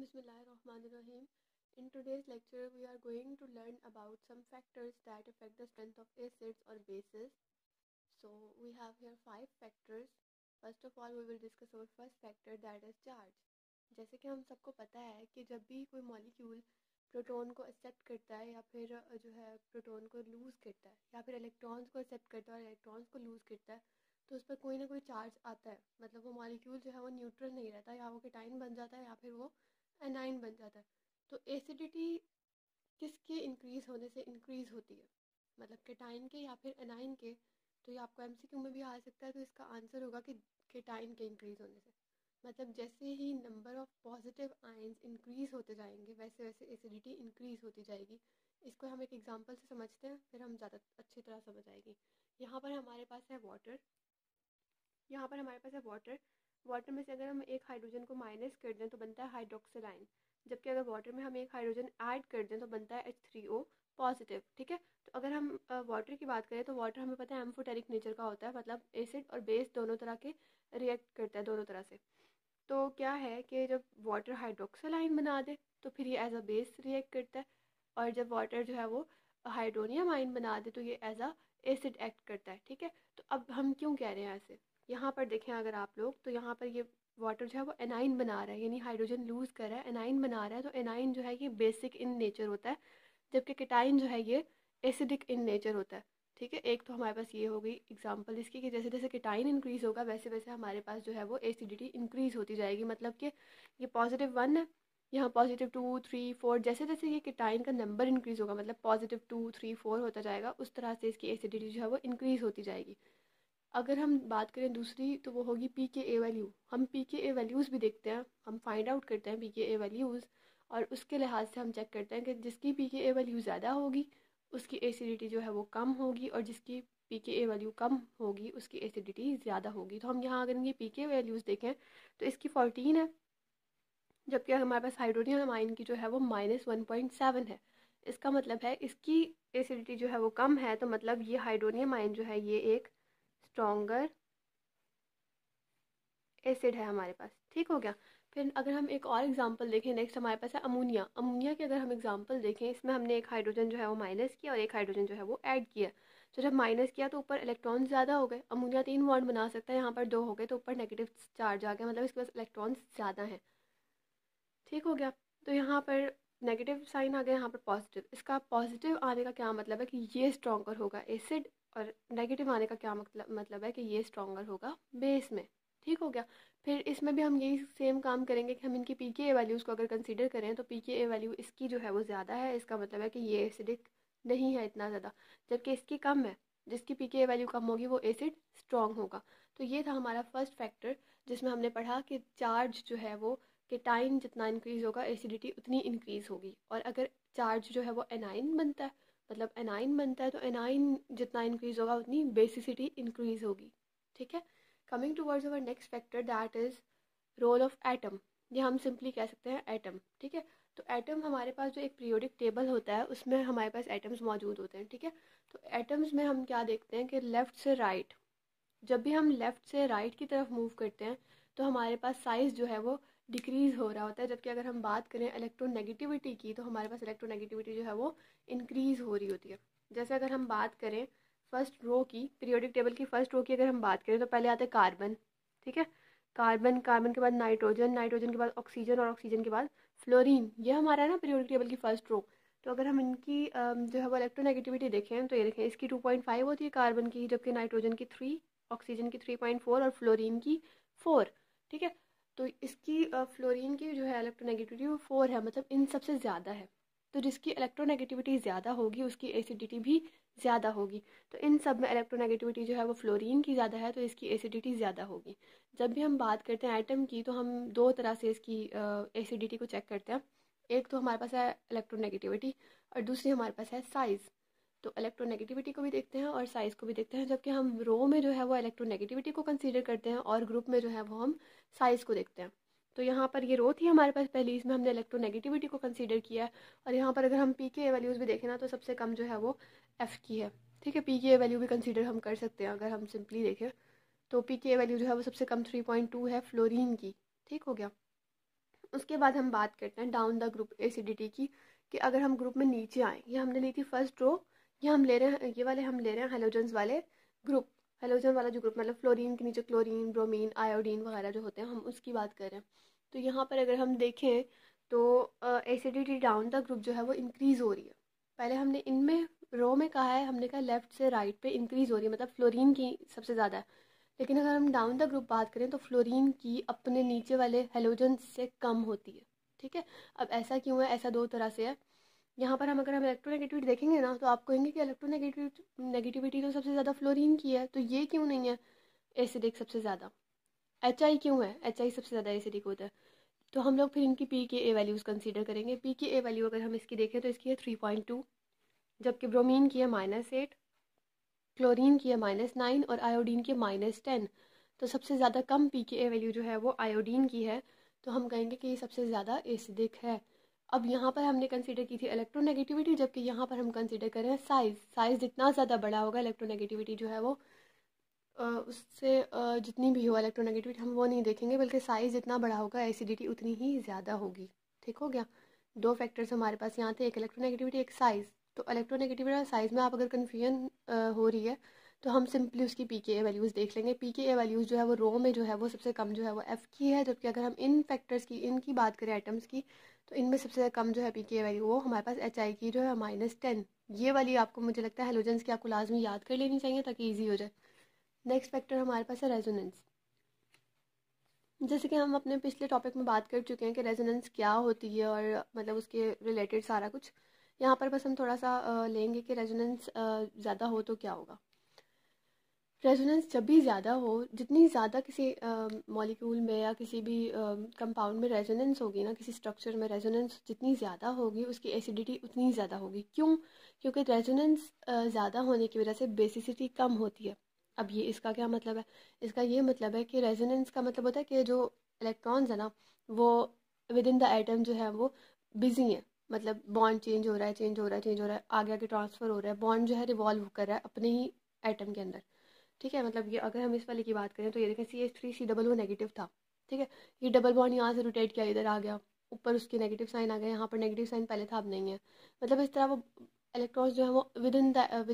Bismillahirrahmanirrahim. In today's lecture, we are going to learn about some factors that affect the strength of acids or bases. So, we have here 5 factors. First of all, we will discuss our first factor, that is charge. जैसे कि हम सबको पता है कि जब भी कोई मॉलिक्यूल प्रोटॉन को एक्सेप्ट करता है या फिर जो है प्रोटॉन को लूज़ करता है या फिर इलेक्ट्रॉन्स को एक्सेप्ट करता है और इलेक्ट्रॉन्स को लूज़ करता है, तो उस पर कोई ना कोई चार्ज आता है। मतलब वो मॉलिक्यूल जो है वो न्यूट्रल नहीं रहता, या वो केटाइन बन जाता है या फिर वो एनाइन बन जाता है। तो एसिडिटी किसके इंक्रीज होने से इंक्रीज होती है, मतलब केटाइन के या फिर एनाइन के? तो ये आपको एमसीक्यू में भी आ सकता है, तो इसका आंसर होगा कि केटाइन के इंक्रीज होने से। मतलब जैसे ही number of positive ions increase होते जाएंगे वैसे वैसे एसिडिटी इंक्रीज होती जाएगी। इसको हम एक एग्जांपल से समझते हैं, फिर हम ज़्यादा अच्छी तरह समझ आएगी। यहाँ पर हमारे पास है वाटर। वाटर में से अगर हम एक हाइड्रोजन को माइनस कर दें तो बनता है हाइड्रोक्सिल आयन, जबकि अगर वाटर में हम एक हाइड्रोजन ऐड कर दें तो बनता है H3O पॉजिटिव। ठीक है, तो अगर हम वाटर की बात करें तो वाटर हमें पता है एम्फोटेरिक नेचर का होता है, मतलब एसिड और बेस दोनों तरह के रिएक्ट करता है, दोनों तरह से। तो क्या है कि जब वाटर हाइड्रोक्सिल आयन बना दे तो फिर ये एज अ बेस रिएक्ट करता है, और जब वाटर जो है वो हाइड्रोनियम आयन बना दे तो ये एज अ एसिड एक्ट करता है। ठीक है, तो अब हम क्यों कह रहे हैं ऐसे? यहाँ पर देखें अगर आप लोग, तो यहाँ पर ये वाटर जो है वो एनाइन बना रहा है, यानी हाइड्रोजन लूज कर रहा है, एनाइन बना रहा है। तो एनाइन जो है ये बेसिक इन नेचर होता है, जबकि केटाइन जो है ये एसिडिक इन नेचर होता है। ठीक है, एक तो हमारे पास ये हो गई एग्जांपल इसकी कि जैसे जैसे केटाइन इंक्रीज होगा वैसे वैसे हमारे पास जो है वो एसिडिटी इंक्रीज होती जाएगी। मतलब कि ये +1 है, यहाँ +2 3 4, जैसे जैसे ये केटाइन का नंबर इंक्रीज होगा, मतलब +2 3 4 होता जाएगा, उस तरह से इसकी एसिडिटी जो है वो इंक्रीज होती जाएगी। अगर हम बात करें दूसरी, तो वो होगी pKa वैल्यू। हम pKa वैल्यूज़ भी देखते हैं, हम फाइंड आउट करते हैं pKa वैल्यूज़, और उसके लिहाज से हम चेक करते हैं कि जिसकी pKa वैल्यू ज़्यादा होगी उसकी एसिडिटी जो है वो कम होगी, और जिसकी pKa वैल्यू कम होगी उसकी एसिडिटी ज़्यादा होगी। तो हम यहाँ अगर इनकी pKa वैल्यूज़ देखें तो इसकी 14 है, जबकि हमारे पास हाइड्रोनियम आयन की जो है वो -1.7 है। इसका मतलब है इसकी एसिडिटी जो है वो कम है, तो मतलब ये हाइड्रोनियम आयन जो है ये एक स्ट्रॉन्गर एसिड है हमारे पास। ठीक हो गया। फिर अगर हम एक और एग्जांपल देखें, नेक्स्ट हमारे पास है अमोनिया। अमोनिया के अगर हम एग्जांपल देखें, इसमें हमने एक हाइड्रोजन जो है वो माइनस किया और एक हाइड्रोजन जो है वो ऐड किया। तो जब माइनस किया तो ऊपर इलेक्ट्रॉन ज़्यादा हो गए, अमोनिया 3 बॉन्ड बना सकता है, यहाँ पर 2 हो गए, तो ऊपर नेगेटिव चार्ज आ गया, मतलब इसके पास इलेक्ट्रॉन ज़्यादा हैं। ठीक हो गया, तो यहाँ पर नेगेटिव साइन आ गया, यहाँ पर पॉजिटिव। इसका पॉजिटिव आने का क्या मतलब है कि ये स्ट्रॉन्गर होगा एसिड, और नेगेटिव आने का क्या मतलब है कि ये स्ट्रॉन्गर होगा बेस में। ठीक हो गया। फिर इसमें भी हम यही सेम काम करेंगे कि हम इनकी pKa वैल्यूज़ को अगर कंसीडर करें तो pKa वैल्यू इसकी जो है वो ज़्यादा है, इसका मतलब है कि ये एसिडिक नहीं है इतना ज़्यादा, जबकि इसकी कम है। जिसकी pKa वैल्यू कम होगी वो एसिड स्ट्रॉन्ग होगा। तो ये था हमारा फर्स्ट फैक्टर, जिसमें हमने पढ़ा कि चार्ज जो है वो केटाइन जितना इंक्रीज़ होगा एसिडिटी उतनी इंक्रीज़ होगी, और अगर चार्ज जो है वो एनाइन बनता है, मतलब एनाइन बनता है, तो एनाइन जितना इंक्रीज़ होगा उतनी बेसिसिटी इंक्रीज़ होगी। ठीक है, coming towards our next factor, that is role of atom. ये हम सिंपली कह सकते हैं एटम। ठीक है, तो एटम हमारे पास जो एक पीरियोडिक टेबल होता है उसमें हमारे पास एटम्स मौजूद होते हैं। ठीक है, तो एटम्स में हम क्या देखते हैं कि लेफ़्ट से राइट, जब भी हम लेफ़्ट से राइट की तरफ मूव करते हैं तो हमारे पास साइज़ जो है वो डिक्रीज़ हो रहा होता है, जबकि अगर हम बात करें इलेक्ट्रोनेगेटिविटी की तो हमारे पास इलेक्ट्रोनेगेटिविटी जो है वो इंक्रीज़ हो रही होती है। जैसे अगर हम बात करें फर्स्ट रो की, पीरियोडिक टेबल की फर्स्ट रो की अगर हम बात करें तो पहले आते हैं कार्बन। ठीक है, कार्बन, कार्बन के बाद नाइट्रोजन, नाइट्रोजन के बाद ऑक्सीजन, और ऑक्सीजन के बाद फ्लोरीन। ये हमारा है ना पीरियोडिक टेबल की फर्स्ट रो। तो अगर हम इनकी जो है वो इलेक्ट्रोनेगेटिविटी देखें तो ये देखें, इसकी 2.5 होती है कार्बन की, जबकि नाइट्रोजन की 3, ऑक्सीजन की 3.4 और फ्लोरीन की 4। ठीक है, तो इसकी फ्लोरीन की जो है इलेक्ट्रोनेगेटिविटी वो 4 है, मतलब इन सबसे ज़्यादा है। तो जिसकी इलेक्ट्रोनेगेटिविटी ज़्यादा होगी उसकी एसिडिटी भी ज़्यादा होगी। तो इन सब में इलेक्ट्रोनेगेटिविटी जो है वो फ्लोरीन की ज़्यादा है, तो इसकी एसिडिटी ज़्यादा होगी। जब भी हम बात करते हैं एटम की तो हम दो तरह से इसकी एसिडिटी को चेक करते हैं। एक तो हमारे पास है इलेक्ट्रोनेगेटिविटी, और दूसरी हमारे पास है साइज़। तो इलेक्ट्रोनेगेटिविटी को भी देखते हैं और साइज़ को भी देखते हैं, जबकि हम रो में जो है वो इलेक्ट्रोनेगेटिविटी को कंसीडर करते हैं और ग्रुप में जो है वो हम साइज़ को देखते हैं। तो यहाँ पर ये रो थी हमारे पास पहली, इसमें हमने इलेक्ट्रोनेगेटिविटी को कंसीडर किया है, और यहाँ पर अगर हम pKa वैल्यूज़ भी देखें ना तो सबसे कम जो है वो F की है। ठीक है, pKa वैल्यू भी कंसीडर हम कर सकते हैं अगर हम सिंपली देखें, तो pKa वैल्यू जो है वो सबसे कम 3.2 है फ्लोरीन की। ठीक हो गया। उसके बाद हम बात करते हैं डाउन द ग्रुप एसिडिटी की, कि अगर हम ग्रुप में नीचे आए, ये हमने ली थी फर्स्ट रो, ये हम ले रहे हैं, ये वाले हम ले रहे हैं हेलोजन्स वाले ग्रुप, हेलोजन वाला जो ग्रुप मतलब फ्लोरीन के नीचे क्लोरीन, ब्रोमीन, आयोडीन वगैरह जो होते हैं, हम उसकी बात कर रहे हैं। तो यहाँ पर अगर हम देखें तो एसिडिटी डाउन द ग्रुप जो है वो इंक्रीज़ हो रही है। पहले हमने इनमें रो में कहा है, हमने कहा लेफ़्ट से राइट पे इंक्रीज़ हो रही है, मतलब फ्लोरीन की सबसे ज़्यादा है। लेकिन अगर हम डाउन द ग्रुप बात करें तो फ्लोरीन की अपने नीचे वाले हेलोजन से कम होती है। ठीक है, अब ऐसा क्यों है? ऐसा दो तरह से है। यहाँ पर हम अगर हम इलेक्ट्रोनेगेटिविटी देखेंगे ना, तो आप कहेंगे कि इलेक्ट्रोनेगेटिविटी तो सबसे ज़्यादा फ्लोरीन की है, तो ये क्यों नहीं है एसिडिक सबसे ज़्यादा? एच आई क्यों है? एच आई सबसे ज़्यादा एसिडिक होता है। तो हम लोग फिर इनकी पी के ए वैल्यूज़ कंसीडर करेंगे। पी के ए वैल्यू अगर हम इसकी देखें तो इसकी है 3.2, जबकि ब्रोमीन की है -8, क्लोरीन की है -9 और आयोडीन की -10। तो सबसे ज़्यादा कम पी के ए वैल्यू जो है वो आयोडीन की है, तो हम कहेंगे कि ये सबसे ज़्यादा एसिडिक है। अब यहाँ पर हमने कंसीडर की थी इलेक्ट्रोनेगेटिविटी, जबकि यहाँ पर हम कंसीडर करें साइज़। साइज़ जितना ज़्यादा बड़ा होगा इलेक्ट्रोनेगेटिविटी जो है वो उससे जितनी भी हो इलेक्ट्रोनेगेटिविटी हम वो नहीं देखेंगे, बल्कि साइज़ जितना बड़ा होगा एसिडिटी उतनी ही ज़्यादा होगी। ठीक हो गया? दो फैक्टर्स हमारे पास यहाँ थे, एक इलेक्ट्रोनेगेटिविटी, एक साइज़। तो इलेक्ट्रोनेगेटिविटी और साइज़ में आप अगर कन्फ्यूजन हो रही है तो हम सिंपली उसकी पी के ए वैल्यूज़ देख लेंगे। पी के ए वैल्यूज़ जो है वो रो में जो है वो सबसे कम जो है वो एफ़ की है, जबकि अगर हम इन फैक्टर्स की, इनकी बात करें आइटम्स की, तो इनमें सबसे कम जो है पी के ए वैल्यू वो हमारे पास एच आई की जो है -10। ये वाली आपको मुझे लगता है हेलोजेंस की आपको लाजमी याद कर लेनी चाहिए ताकि ईजी हो जाए। नेक्स्ट फैक्टर हमारे पास है रेजोनेंस। जैसे कि हम अपने पिछले टॉपिक में बात कर चुके हैं कि रेजोनेंस क्या होती है और मतलब उसके रिलेटेड सारा कुछ। यहाँ पर बस हम थोड़ा सा लेंगे कि रेजोनेंस ज़्यादा हो तो क्या होगा। रेजोनेंस जब भी ज़्यादा हो, जितनी ज़्यादा किसी मॉलिक्यूल में या किसी भी कंपाउंड में रेजोनेंस होगी ना, किसी स्ट्रक्चर में रेजोनेंस जितनी ज़्यादा होगी उसकी एसिडिटी उतनी ज़्यादा होगी। क्यों? क्योंकि रेजोनेंस ज़्यादा होने की वजह से बेसिसिटी कम होती है। अब ये इसका क्या मतलब है? इसका ये मतलब है कि रेजोनेंस का मतलब होता है कि जो इलेक्ट्रॉन्स है ना वो विद इन द एटम जो है वो बिजी है, मतलब बॉन्ड चेंज हो रहा है, चेंज हो रहा है, चेंज हो रहा है, आगे आगे ट्रांसफ़र हो रहा है, बॉन्ड जो है रिवॉल्व कर रहा है अपने ही एटम के अंदर। ठीक है, मतलब ये अगर हम इस वाले की बात करें तो ये देखें CH3COO नेगेटिव था। ठीक है, ये डबल बॉन्ड यहाँ से रोटेट किया, इधर आ गया, ऊपर उसकी नेगेटिव साइन आ गया, यहाँ पर नेगेटिव साइन पहले था अब नहीं है। मतलब इस तरह वो इलेक्ट्रॉन्स जो है वो with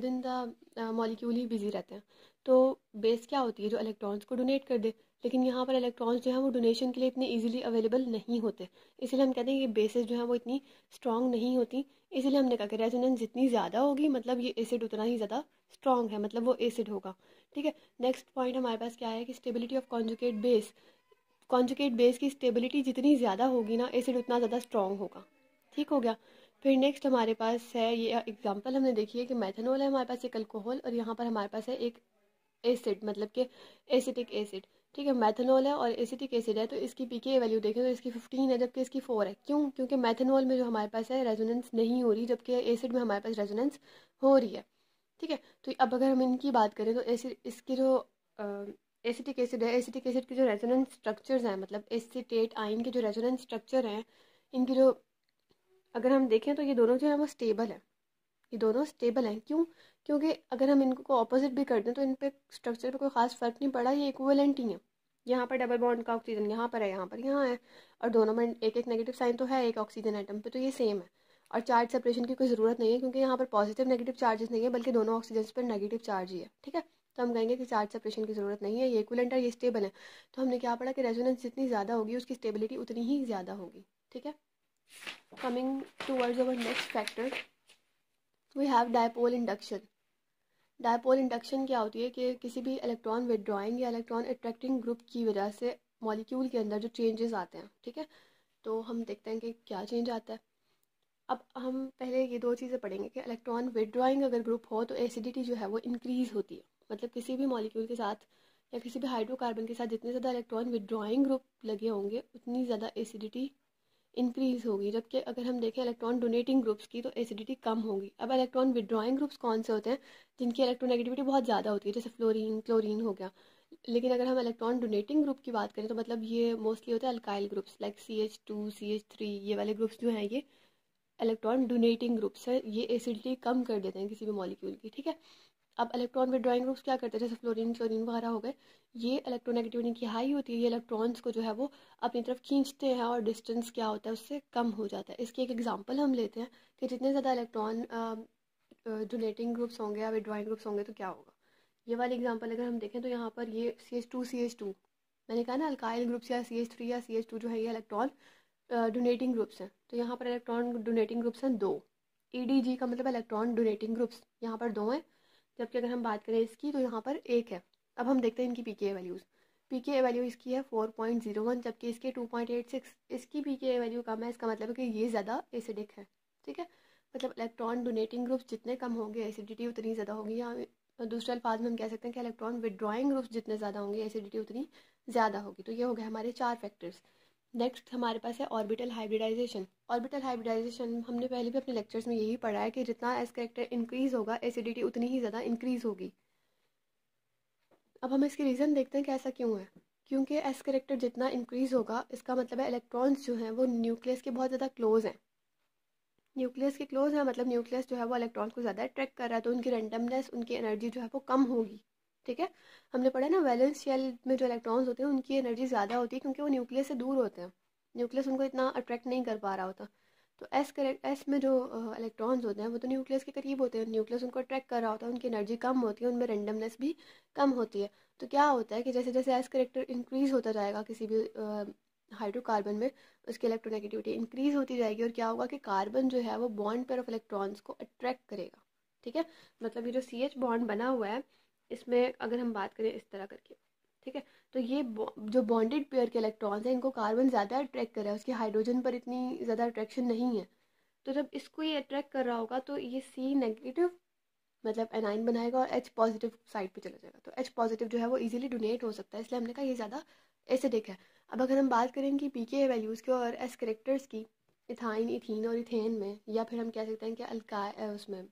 in the molecule he busy रहते हैं। तो बेस क्या होती है? जो इलेक्ट्रॉन्स को डोनेट कर दे। लेकिन यहाँ पर इलेक्ट्रॉन्स जो है वो डोनेशन के लिए इतने ईजिली अवेलेबल नहीं होते, इसलिए हम कहते हैं कि बेसेस जो है वो इतनी स्ट्रॉन्ग नहीं होती। इसीलिए हमने कहा कि रेजोनेंस जितनी ज़्यादा होगी मतलब ये एसिड उतना ही ज़्यादा स्ट्रॉन्ग है, मतलब वो एसिड होगा। ठीक है, नेक्स्ट पॉइंट हमारे पास क्या है कि stability of conjugate base. Conjugate base की स्टेबिलिटी जितनी ज़्यादा होगी ना, एसिड उतना ज़्यादा स्ट्रॉन्ग होगा। ठीक हो गया? फिर नेक्स्ट हमारे पास है, ये एग्जांपल हमने देखी है कि मेथनॉल है हमारे पास एक अल्कोहल, और यहाँ पर हमारे पास है एक एसिड, मतलब कि एसिटिक एसिड। ठीक है, मेथनॉल है और एसिटिक एसिड है, तो इसकी पीके वैल्यू देखें तो इसकी 15 है जबकि इसकी 4 है। क्यों? क्योंकि मेथनॉल में जो हमारे पास है रेजोनेंस नहीं हो रही, जबकि एसिड में हमारे पास रेजोनेंस हो रही है। ठीक है, तो अब अगर हम इनकी बात करें तो एसिड, इसके जो एसिटिक एसिड है, एसिटिक एसिड के जो रेजोनेंस स्ट्रक्चर्स हैं, मतलब एसिटेट आयन के जो रेजोनेंस स्ट्रक्चर हैं, इनकी जो अगर हम देखें तो ये दोनों जो है वो स्टेबल है। ये दोनों स्टेबल हैं। क्यों? क्योंकि अगर हम इनको ऑपोजिट भी कर दें तो इन पे स्ट्रक्चर पे कोई खास फर्क नहीं पड़ा, ये इक्विवेलेंट ही है। यहाँ पर डबल बॉन्ड का ऑक्सीजन यहाँ पर है, यहाँ पर यहाँ है, और दोनों में एक एक नेगेटिव साइन तो है एक ऑक्सीजन एटम पे, तो ये सेम है। और चार्ज सेपरेशन की कोई ज़रूरत नहीं है क्योंकि यहाँ पर पॉजिटिव नेगेटिव चार्जेस नहीं है, बल्कि दोनों ऑक्सीजन पर नेगेटिव चार्ज ही है। ठीक है, तो हम कहेंगे कि चार्ज सेपरेशन की ज़रूरत नहीं है, ये इक्विवेलेंट है, ये स्टेबल है। तो हमने क्या पढ़ा कि रेजोनेंस जितनी ज़्यादा होगी उसकी स्टेबिलिटी उतनी ही ज़्यादा होगी। ठीक है, coming towards our next factor, we have dipole induction. Dipole induction क्या होती है कि किसी भी इलेक्ट्रॉन विदड्रॉइंग या इलेक्ट्रॉन अट्रैक्टिंग ग्रुप की वजह से मॉलिक्यूल के अंदर जो चेंजेस आते हैं। ठीक है, तो हम देखते हैं कि क्या चेंज आता है। अब हम पहले ये दो चीज़ें पढ़ेंगे कि इलेक्ट्रॉन विदड्रॉइंग अगर ग्रुप हो तो एसिडिटी जो है वो इंक्रीज़ होती है। मतलब किसी भी मॉलिक्यूल के साथ या किसी भी हाइड्रोकार्बन के साथ जितने ज़्यादा इलेक्ट्रॉन विदड्रॉइंग ग्रुप लगे होंगे उतनी ज़्यादा एसिडिटी इंक्रीज़ होगी। जबकि अगर हम देखें इलेक्ट्रॉन डोनेटिंग ग्रुप्स की तो एसिडिटी कम होगी। अब इलेक्ट्रॉन विदड्रॉइंग ग्रुप्स कौन से होते हैं? जिनकी इलेक्ट्रोनेगेटिविटी बहुत ज़्यादा होती है, जैसे फ्लोरीन, क्लोरीन हो गया। लेकिन अगर हम इलेक्ट्रॉन डोनेटिंग ग्रुप की बात करें तो मतलब ये मोस्टली होते हैं alkyl groups like CH2 CH3, ये वाले ग्रुप्स जो हैं ये इलेक्ट्रॉन डोनेटिंग ग्रुप्स है, ये एसिडिटी कम कर देते हैं किसी भी मॉलिक्यूल की। ठीक है, अब इलेक्ट्रॉन विड्रॉइंग ग्रुप्स क्या करते हैं, जैसे फ्लोरीन क्लोरीन वगैरह हो गए, ये इलेक्ट्रोनेगेटिविटी की हाई होती है, ये इलेक्ट्रॉन्स को जो है वो अपनी तरफ खींचते हैं और डिस्टेंस क्या होता है उससे कम हो जाता है। इसकी एक एग्जांपल हम लेते हैं कि जितने ज़्यादा इलेक्ट्रॉन डोनेटिंग ग्रुप्स होंगे या विड्रॉइंग ग्रुप्स होंगे तो क्या होगा। ये वाली एग्जांपल अगर हम देखें तो यहाँ पर ये CH2 मैंने कहा ना अल्काइल ग्रुप्स या CH3 या CH2 जो है ये इलेक्ट्रॉन डोनेटिंग ग्रुप्स हैं। तो यहाँ पर इलेक्ट्रॉन डोनेटिंग ग्रुप्स हैं 2। EDG का मतलब इलेक्ट्रॉन डोनेटिंग ग्रुप्स यहाँ पर 2 हैं, जबकि अगर हम बात करें इसकी तो यहाँ पर 1 है। अब हम देखते हैं इनकी pKa वैल्यूज़। pKa वैल्यू इसकी है 4.01, जबकि इसके 2.86। इसकी pKa वैल्यू कम है, इसका मतलब है कि ये ज़्यादा एसिडिक है। ठीक है, मतलब इलेक्ट्रॉन डोनेटिंग ग्रुप्स जितने कम होंगे एसिडिटी उतनी ज़्यादा होगी, या दूसरे अल्फाज में हम कह सकते हैं कि इलेक्ट्रॉन विड्रॉइंग ग्रुप्स जितने ज़्यादा होंगे एसिडिटी उतनी ज़्यादा होगी। तो ये हो गए हमारे 4 फैक्टर्स। नेक्स्ट हमारे पास है ऑर्बिटल हाइब्रिडाइजेशन। ऑर्बिटल हाइब्रिडाइजेशन हमने पहले भी अपने लेक्चर्स में यही पढ़ा है कि जितना एस करेक्टर इंक्रीज होगा एसिडिटी उतनी ही ज़्यादा इंक्रीज होगी। अब हम इसकी रीज़न देखते हैं कि ऐसा क्यों है। क्योंकि एस करेक्टर जितना इंक्रीज होगा इसका मतलब है इलेक्ट्रॉन्स जो हैं वो न्यूक्लियस के बहुत ज़्यादा क्लोज हैं। न्यूक्लियस के क्लोज है मतलब न्यूक्लियस जो है वो इलेक्ट्रॉन को ज़्यादा अट्रैक्ट कर रहा है, तो उनकी रैंडमनेस उनकी एनर्जी जो है वो कम होगी। ठीक है, हमने पढ़ा ना वैलेंस शेल में जो इलेक्ट्रॉन्स होते हैं उनकी एनर्जी ज़्यादा होती है क्योंकि वो न्यूक्लियस से दूर होते हैं, न्यूक्लियस उनको इतना अट्रैक्ट नहीं कर पा रहा होता। तो एस में जो इलेक्ट्रॉन्स होते हैं वो तो न्यूक्लियस के करीब होते हैं, न्यूक्लियस उनको अट्रैक्ट कर रहा होता है, उनकी एनर्जी कम होती है, उनमें रैंडमनेस भी कम होती है। तो क्या होता है कि जैसे जैसे एस करेक्टर इंक्रीज होता जाएगा किसी भी हाइड्रोकार्बन में, उसकी इलेक्ट्रोनेगेटिविटी इंक्रीज होती जाएगी और क्या होगा कि कार्बन जो है वो बॉन्ड पेयर ऑफ इलेक्ट्रॉन्स को अट्रैक्ट करेगा। ठीक है, मतलब ये जो CH बॉन्ड बना हुआ है इसमें अगर हम बात करें इस तरह करके, ठीक है, तो ये जो बॉन्डेड पेयर के इलेक्ट्रॉन्स हैं इनको कार्बन ज़्यादा अट्रैक्ट कर रहा है, उसकी हाइड्रोजन पर इतनी ज़्यादा अट्रैक्शन नहीं है। तो जब इसको ये अट्रैक्ट कर रहा होगा तो ये C नेगेटिव मतलब एनाइन बनाएगा और H पॉजिटिव साइड पे चला जाएगा, तो H पॉजिटिव जो है वो इजीली डोनेट हो सकता है, इसलिए हमने कहा ये ज़्यादा एसिडिक है। अब अगर हम बात करें कि pKa वैल्यूज़ की और एस करेक्टर्स की इथाइन इथीन और इथेन में, या फिर हम कह सकते हैं कि उसमें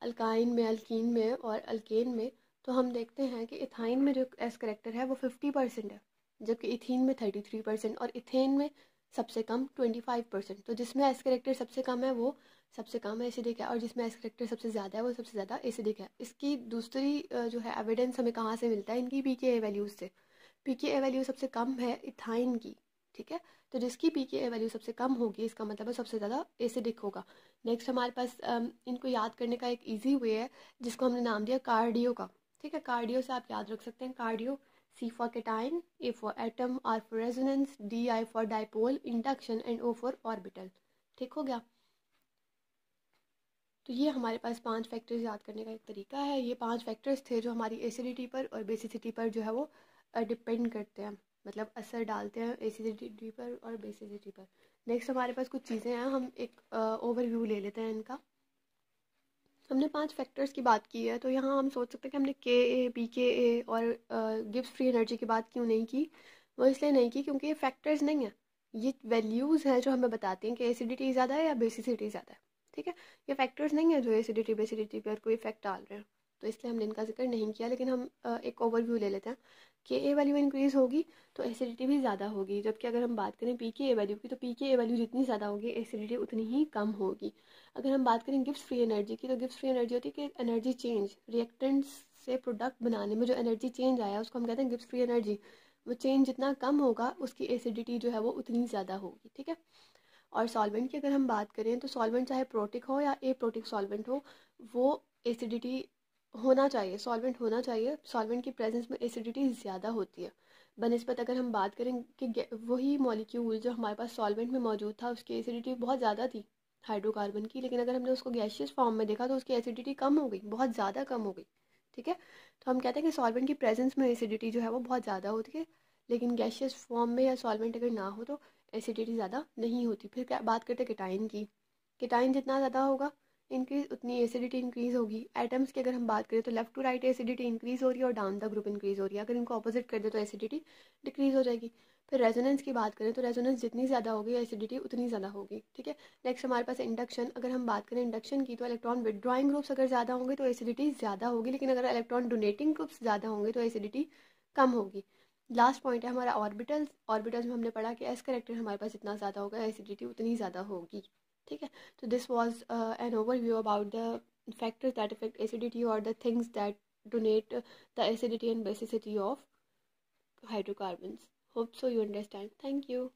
अल्काइन में अल्कीन में और अल्केन में, तो हम देखते हैं कि इथाइन में जो एस करेक्टर है वो 50% है, जबकि इथीन में 33% और इथेन में सबसे कम 25%। तो जिसमें एस करेक्टर सबसे कम है वो सबसे कम एसिडिक है और जिसमें एस करेक्टर सबसे ज़्यादा है वो सबसे ज़्यादा एसिडिक है। इसकी दूसरी जो है एविडेंस हमें कहाँ से मिलता है, इनकी pKa वैल्यूज़ से। pKa वैल्यू सबसे कम है इथाइन की, ठीक है, तो जिसकी pKa वैल्यू सबसे कम होगी इसका मतलब है सबसे ज़्यादा एसिडिक होगा। नेक्स्ट हमारे पास इनको याद करने का एक इजी वे है जिसको हमने नाम दिया कार्डियो का। ठीक है, कार्डियो से आप याद रख सकते हैं cardio, C for cation, A for atom, R for resonance, DI for dipole induction and O for orbital. ठीक हो गया, तो ये हमारे पास 5 फैक्टर्स याद करने का एक तरीका है। ये 5 फैक्टर्स थे जो हमारी एसिडिटी पर और बेसिसिटी पर जो है वो डिपेंड करते हैं, मतलब असर डालते हैं एसिडिटी पर और बेसिसिटी पर। नेक्स्ट हमारे पास कुछ चीज़ें हैं, हम एक ओवरव्यू ले लेते हैं इनका। हमने 5 फैक्टर्स की बात की है, तो यहाँ हम सोच सकते हैं कि हमने Ka pKa और गिब्स फ्री एनर्जी की बात क्यों नहीं की। वो इसलिए नहीं की क्योंकि ये फैक्टर्स नहीं है, ये वैल्यूज़ हैं जो हमें बताती हैं कि एसिडिटी ज़्यादा है या बेसिसिटी ज़्यादा है। ठीक है, ये फैक्टर्स नहीं है जो एसिडिटी बेसिडिटी पर कोई इफेक्ट डाल रहे हैं, तो इसलिए हमने इनका जिक्र नहीं किया। लेकिन हम एक ओवरव्यू ले लेते हैं। Ka वैल्यू इंक्रीज़ होगी तो एसिडिटी भी ज़्यादा होगी, जबकि अगर हम बात करें pKa वैल्यू की तो pKa वैल्यू जितनी ज़्यादा होगी एसिडिटी उतनी ही कम होगी। अगर हम बात करें गिब्स फ्री एनर्जी की, तो गिब्स फ्री एनर्जी होती है कि एनर्जी चेंज रिएक्टेंट्स से प्रोडक्ट बनाने में जो एनर्जी चेंज आया उसको हम कहते हैं गिब्स फ्री एनर्जी। वो चेंज जितना कम होगा उसकी एसिडिटी जो है वो उतनी ज़्यादा होगी। ठीक है, और सॉल्वेंट की अगर हम बात करें तो सॉल्वेंट चाहे प्रोटिक हो या एप्रोटिक सॉल्वेंट हो, वो एसिडिटी होना चाहिए, सॉल्वेंट होना चाहिए, सॉल्वेंट की प्रेजेंस में एसिडिटी ज़्यादा होती है बनिस्बत। अगर हम बात करें कि वही मॉलिक्यूल जो हमारे पास सॉल्वेंट में मौजूद था उसकी एसिडिटी बहुत ज़्यादा थी हाइड्रोकार्बन की, लेकिन अगर हमने उसको गैशियस फॉर्म में देखा तो उसकी एसिडिटी कम हो गई, बहुत ज़्यादा कम हो गई। ठीक है, तो हम कहते हैं कि सॉल्वेंट की प्रेजेंस में एसिडिटी जो है वो बहुत ज़्यादा होती है, लेकिन गैशियस फॉर्म में या सॉल्वेंट अगर ना हो तो एसिडिटी ज़्यादा नहीं होती। फिर क्या बात करते हैं केटाइन की, केटाइन जितना ज़्यादा होगा इंक्रीज उतनी एसिडिटी इंक्रीज होगी। एटम्स की अगर हम बात करें तो left to right acidity increase हो रही है और डाउन द ग्रुप इंक्रीज हो रही है, अगर इनको ऑपोजिट कर दे तो एसिडिटी डिक्रीज हो जाएगी। फिर रेजोनेंस की बात करें तो रेजोनेंस जितनी ज़्यादा होगी एसिडिटी उतनी ज़्यादा होगी। ठीक है, नेक्स्ट हमारे पास इंडक्शन, अगर हम बात करें इंडक्शन की तो इलेक्ट्रॉन विड्रॉइंग ग्रुप्स अगर ज़्यादा होंगे तो एसिडिटी ज़्यादा होगी, लेकिन अगर इलेक्ट्रॉन डोनेटिंग ग्रुप्स ज़्यादा होंगे तो एसिडिटी कम होगी। लास्ट पॉइंट है हमारा ऑर्बिटल्स। ऑर्बिटल्स में हमने पढ़ा कि एस करेक्टर हमारे पास जितना ज़्यादा होगा एसिडिटी उतनी ज़्यादा होगी। ठीक है, तो this was an overview about the factors that affect acidity or the things that donate the acidity and basicity of hydrocarbons. Hope so you understand. Thank you.